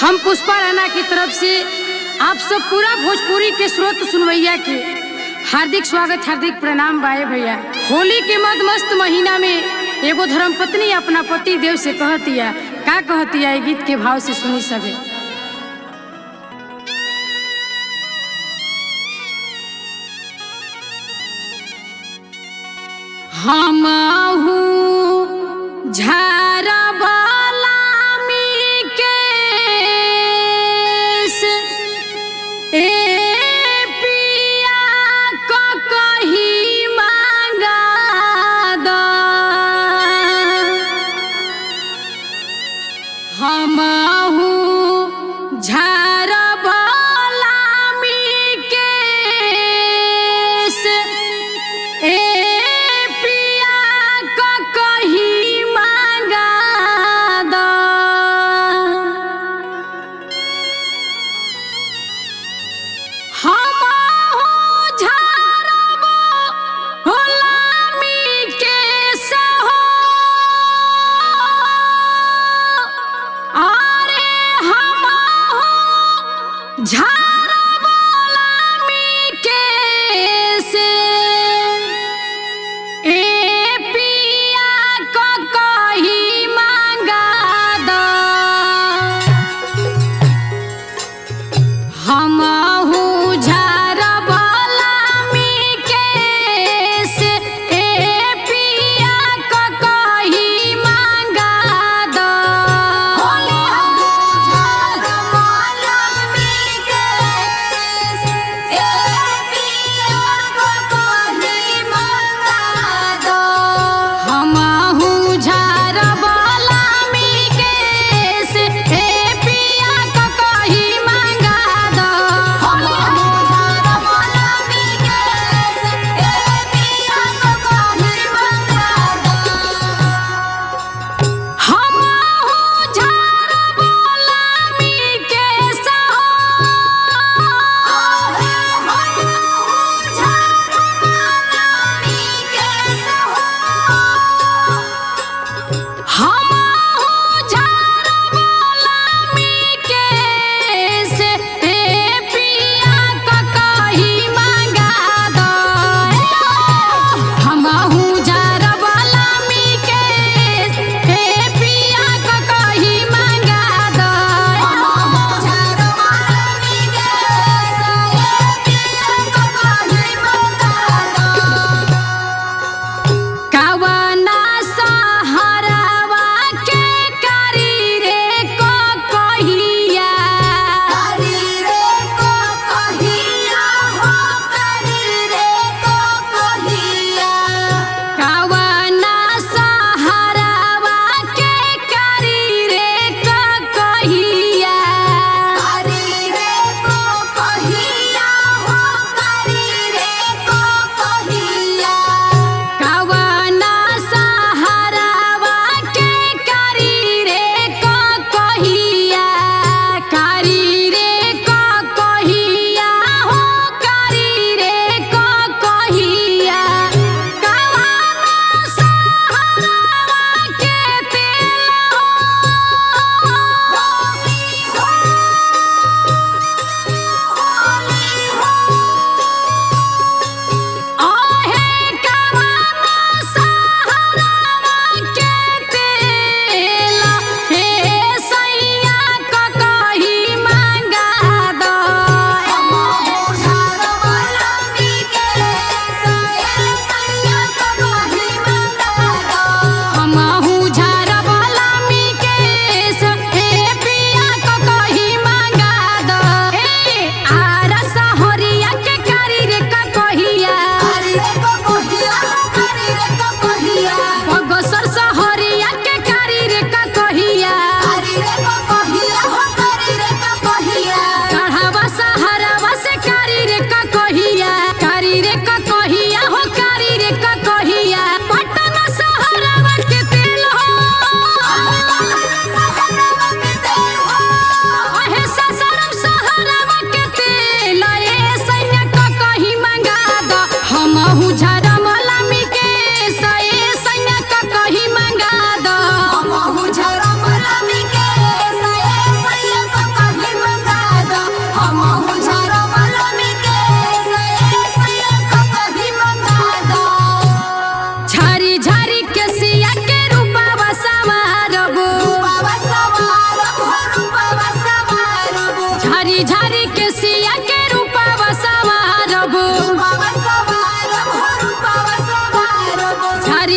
हम पुष्पा राणा की तरफ से आप सब पूरा भोजपुरी के स्रोत सुनवैया के हार्दिक स्वागत, हार्दिक प्रणाम बाए भैया। होली के मस्त महीना में एगो धर्मपत्नी अपना पति देव से कहतिया, का कहतिया ये गीत के भाव से सुनी सके। हम झारा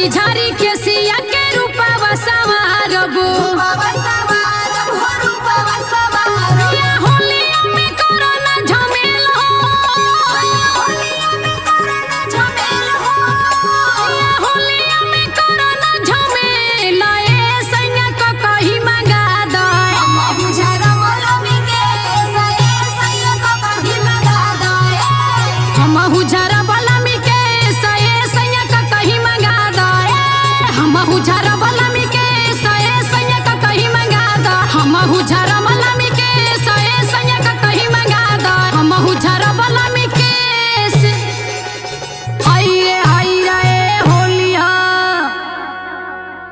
झारी झारी के सिया के रूपवा सवारबो या होलिया में करना झमेल हो या होलिया में करना झमेल ए सैया को कहीं मंगा दो हमहु झरा बलमी के सैया को कहीं मंगा दो हमहु झरा बलमी के सैया को कहीं मंगा दो हमहु झरा बलमी के सैया को कहीं मंगा दो हमहु झरा बलमी